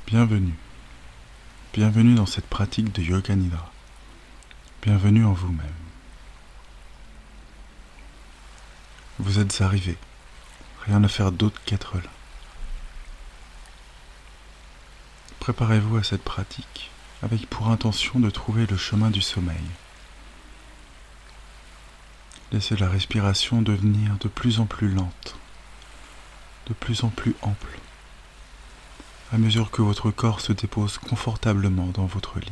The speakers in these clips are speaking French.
Bienvenue. Bienvenue dans cette pratique de Yoga Nidra. Bienvenue en vous-même. Vous êtes arrivé. Rien à faire d'autre qu'être là. Préparez-vous à cette pratique avec pour intention de trouver le chemin du sommeil. Laissez la respiration devenir de plus en plus lente, de plus en plus ample, à mesure que votre corps se dépose confortablement dans votre lit.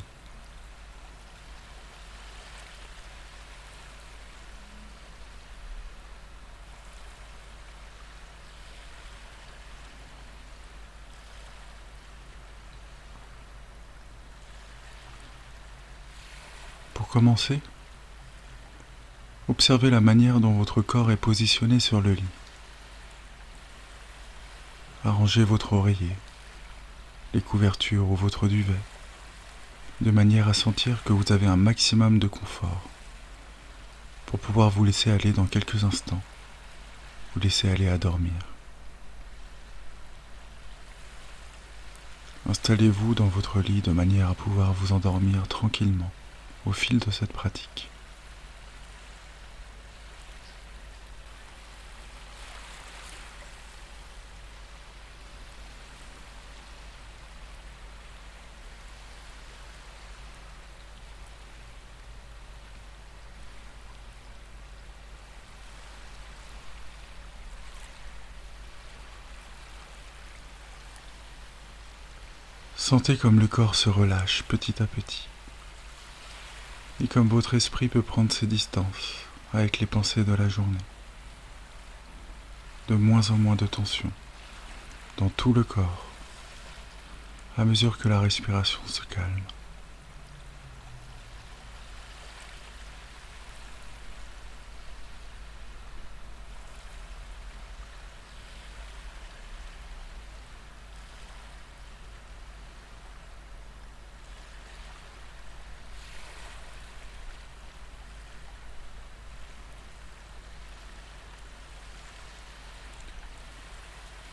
Pour commencer, observez la manière dont votre corps est positionné sur le lit. Arrangez votre oreiller, les couvertures ou votre duvet, de manière à sentir que vous avez un maximum de confort pour pouvoir vous laisser aller dans quelques instants, vous laisser aller à dormir. Installez-vous dans votre lit de manière à pouvoir vous endormir tranquillement au fil de cette pratique. Sentez comme le corps se relâche petit à petit, et comme votre esprit peut prendre ses distances avec les pensées de la journée. De moins en moins de tension dans tout le corps, à mesure que la respiration se calme.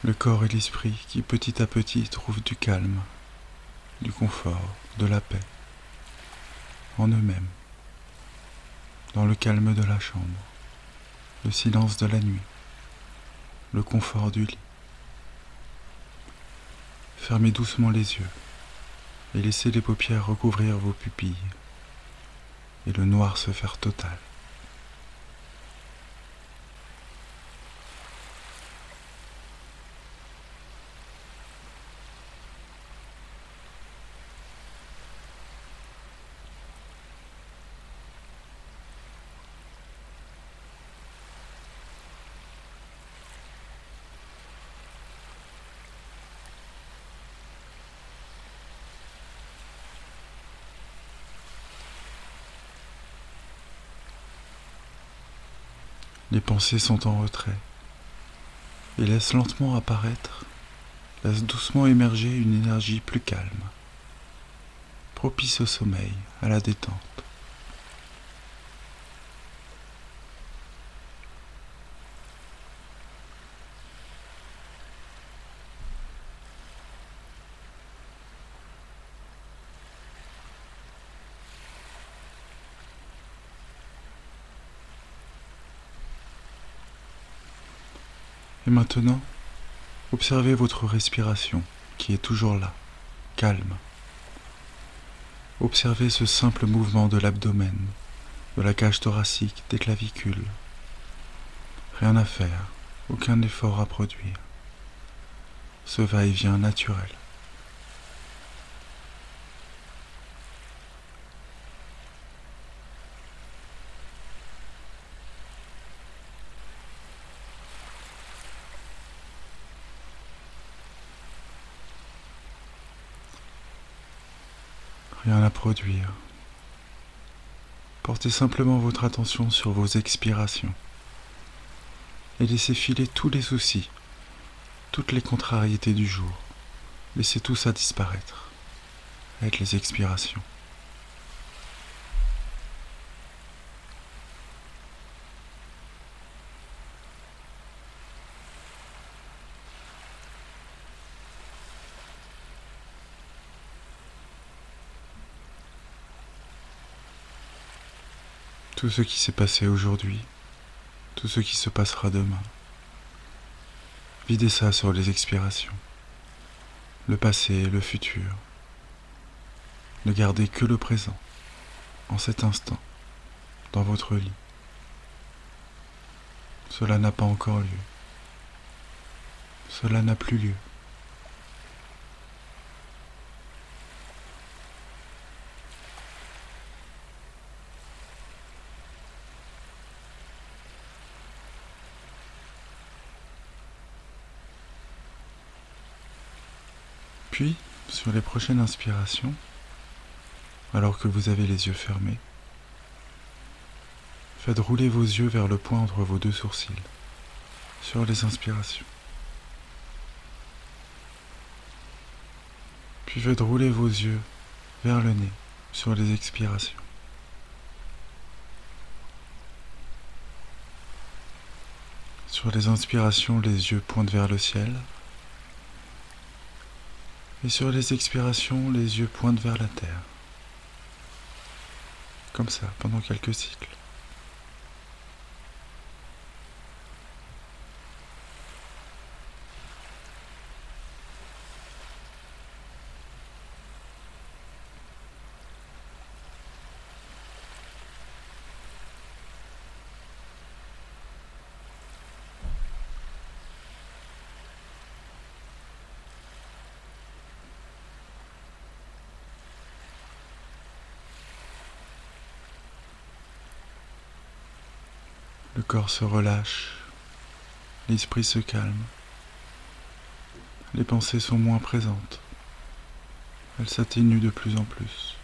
Le corps et l'esprit qui petit à petit trouvent du calme, du confort, de la paix, en eux-mêmes, dans le calme de la chambre, le silence de la nuit, le confort du lit. Fermez doucement les yeux et laissez les paupières recouvrir vos pupilles et le noir se faire total. Les pensées sont en retrait et laissent lentement apparaître, laissent doucement émerger une énergie plus calme, propice au sommeil, à la détente. Et maintenant, observez votre respiration qui est toujours là, calme. Observez ce simple mouvement de l'abdomen, de la cage thoracique, des clavicules. Rien à faire, aucun effort à produire. Ce va-et-vient naturel. Rien à produire. Portez simplement votre attention sur vos expirations et laissez filer tous les soucis, toutes les contrariétés du jour. Laissez tout ça disparaître avec les expirations. Tout ce qui s'est passé aujourd'hui, tout ce qui se passera demain. Videz ça sur les expirations. Le passé et le futur. Ne gardez que le présent, en cet instant, dans votre lit. Cela n'a pas encore lieu. Cela n'a plus lieu. Puis, sur les prochaines inspirations, alors que vous avez les yeux fermés, faites rouler vos yeux vers le point entre vos deux sourcils, sur les inspirations. Puis faites rouler vos yeux vers le nez, sur les expirations. Sur les inspirations, les yeux pointent vers le ciel. Et sur les expirations, les yeux pointent vers la terre. Comme ça, pendant quelques cycles. Le corps se relâche, l'esprit se calme, les pensées sont moins présentes, elles s'atténuent de plus en plus.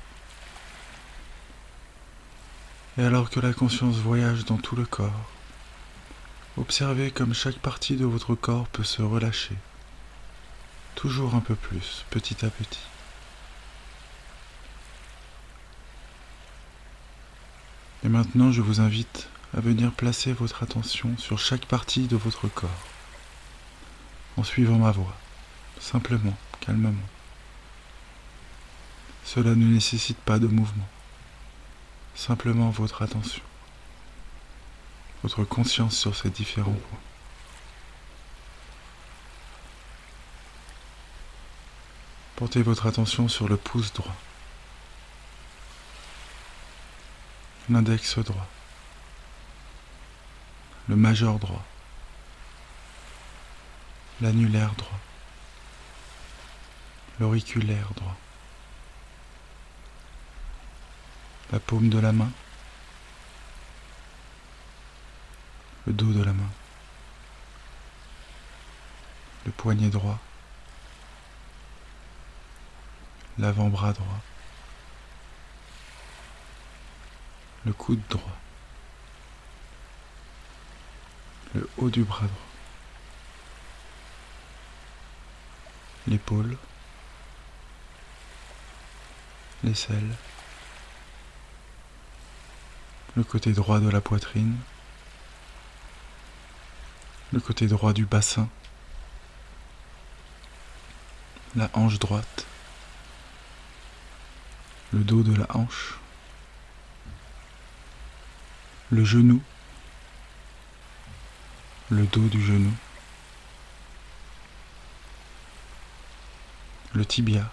Et alors que la conscience voyage dans tout le corps, observez comme chaque partie de votre corps peut se relâcher, toujours un peu plus, petit à petit. Et maintenant, je vous invite à venir placer votre attention sur chaque partie de votre corps, en suivant ma voix, simplement, calmement. Cela ne nécessite pas de mouvement, simplement votre attention, votre conscience sur ces différents points. Portez votre attention sur le pouce droit, l'index droit, le majeur droit, l'annulaire droit, l'auriculaire droit, la paume de la main, le dos de la main, le poignet droit, l'avant-bras droit, le coude droit, le haut du bras droit, l'épaule, l'aisselle, le côté droit de la poitrine, le côté droit du bassin, la hanche droite, le dos de la hanche, le genou, le dos du genou, le tibia,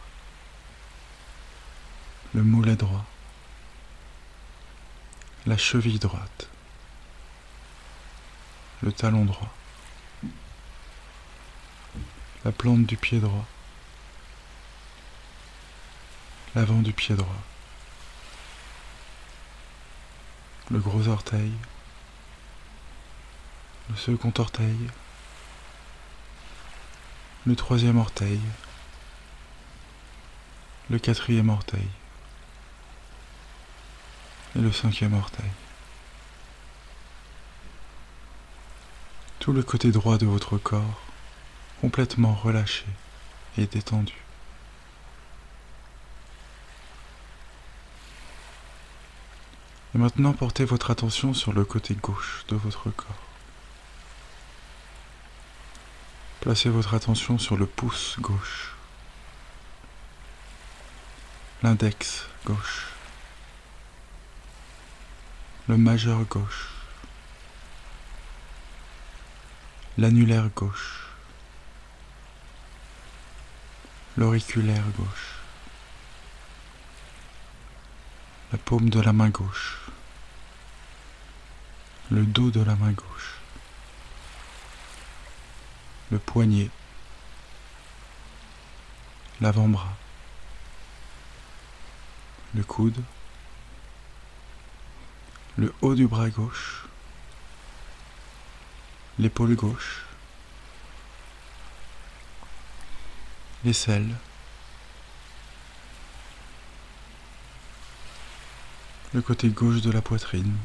le mollet droit, la cheville droite, le talon droit, la plante du pied droit, l'avant du pied droit, le gros orteil, le second orteil, le troisième orteil, le quatrième orteil et le cinquième orteil. Tout le côté droit de votre corps complètement relâché et détendu. Et maintenant, portez votre attention sur le côté gauche de votre corps. Placez votre attention sur le pouce gauche, l'index gauche, le majeur gauche, l'annulaire gauche, l'auriculaire gauche, la paume de la main gauche, le dos de la main gauche, le poignet, l'avant-bras, le coude, le haut du bras gauche, l'épaule gauche, l'aisselle, le côté gauche de la poitrine,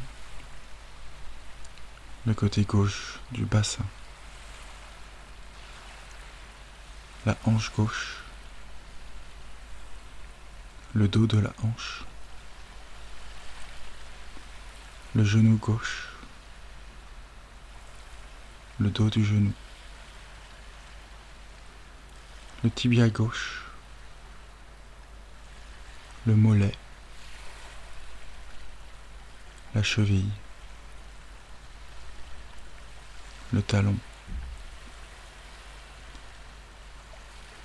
le côté gauche du bassin, la hanche gauche, le dos de la hanche, le genou gauche, le dos du genou, le tibia gauche, le mollet, la cheville, le talon,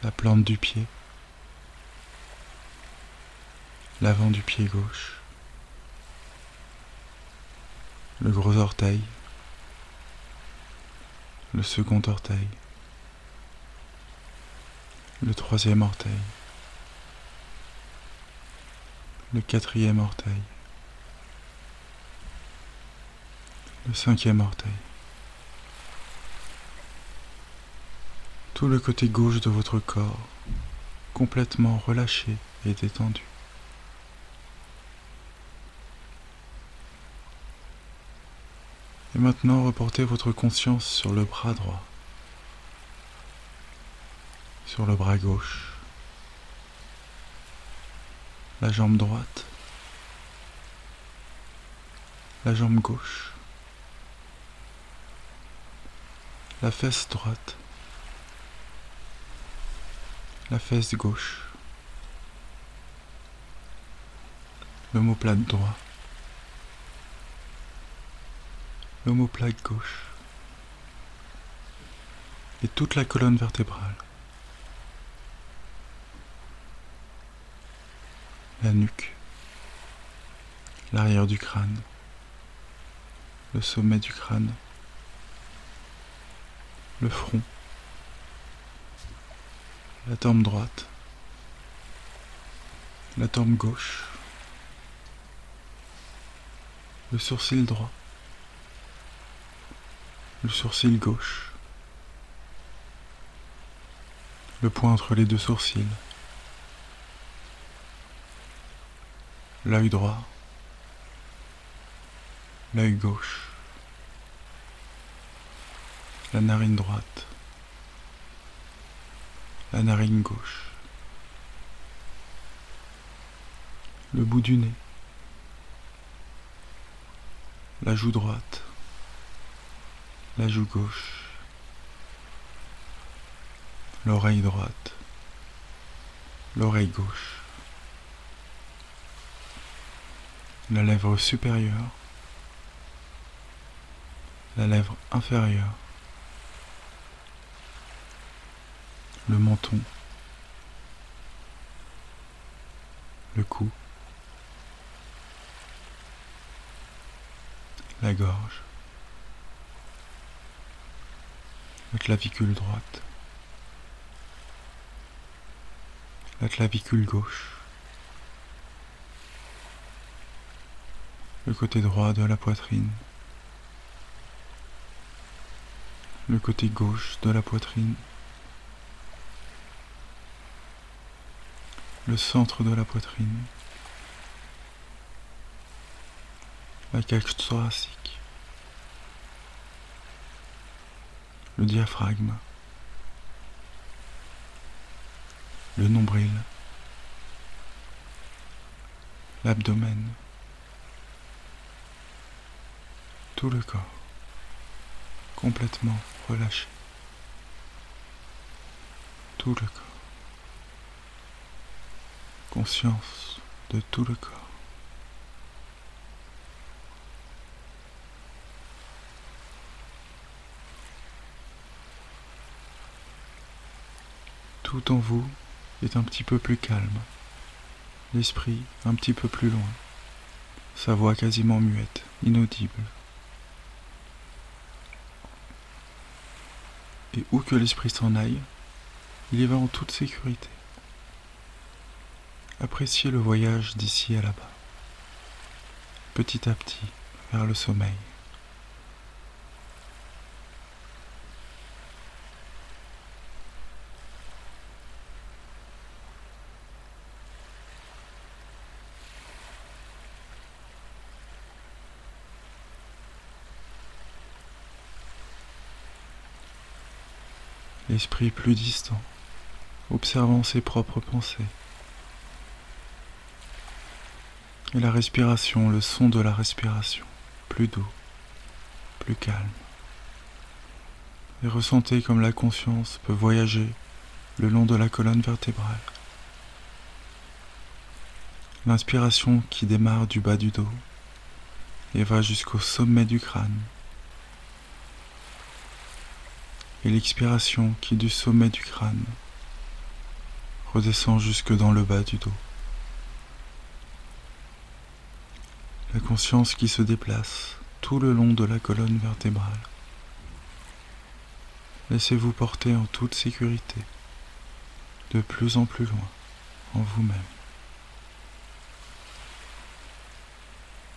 la plante du pied, l'avant du pied gauche, le gros orteil, le second orteil, le troisième orteil, le quatrième orteil, le cinquième orteil, tout le côté gauche de votre corps, complètement relâché et détendu. Et maintenant, reportez votre conscience sur le bras droit, sur le bras gauche, la jambe droite, la jambe gauche, la fesse droite, la fesse gauche, l'omoplate droit, l'omoplate gauche et toute la colonne vertébrale, la nuque, l'arrière du crâne, le sommet du crâne, le front, la tempe droite, la tempe gauche, le sourcil droit, le sourcil gauche, le point entre les deux sourcils, l'œil droit, l'œil gauche, la narine droite, la narine gauche, le bout du nez, la joue droite, la joue gauche, l'oreille droite, l'oreille gauche, la lèvre supérieure, la lèvre inférieure, le menton, le cou, la gorge, la clavicule droite, la clavicule gauche, le côté droit de la poitrine, le côté gauche de la poitrine, le centre de la poitrine, la cage thoracique, le diaphragme, le nombril, l'abdomen, tout le corps, complètement relâché, tout le corps, conscience de tout le corps. Tout en vous est un petit peu plus calme, l'esprit un petit peu plus loin, sa voix quasiment muette, inaudible. Et où que l'esprit s'en aille, il y va en toute sécurité. Appréciez le voyage d'ici à là-bas, petit à petit, vers le sommeil. L'esprit plus distant, observant ses propres pensées. Et la respiration, le son de la respiration, plus doux, plus calme. Et ressentez comme la conscience peut voyager le long de la colonne vertébrale. L'inspiration qui démarre du bas du dos et va jusqu'au sommet du crâne. Et l'expiration qui du sommet du crâne redescend jusque dans le bas du dos. La conscience qui se déplace tout le long de la colonne vertébrale. Laissez-vous porter en toute sécurité, de plus en plus loin, en vous-même.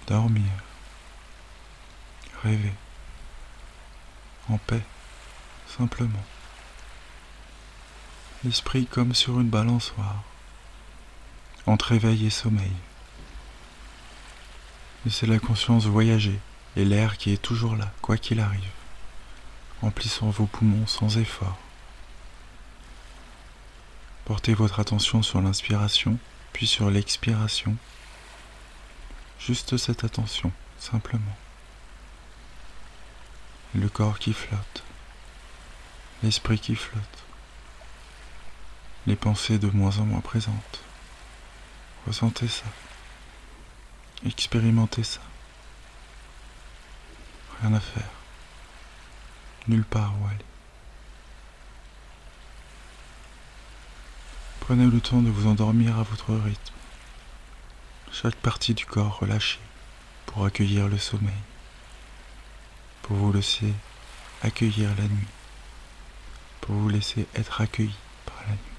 Dormir, rêver, en paix, simplement. L'esprit comme sur une balançoire, entre éveil et sommeil. Laissez la conscience voyager et l'air qui est toujours là, quoi qu'il arrive, remplissant vos poumons sans effort. Portez votre attention sur l'inspiration, puis sur l'expiration. Juste cette attention, simplement. Le corps qui flotte, l'esprit qui flotte, les pensées de moins en moins présentes. Ressentez ça, expérimentez ça. Rien à faire, nulle part où aller. Prenez le temps de vous endormir à votre rythme, chaque partie du corps relâchée pour accueillir le sommeil, pour vous laisser accueillir la nuit, pour vous laisser être accueilli par la nuit.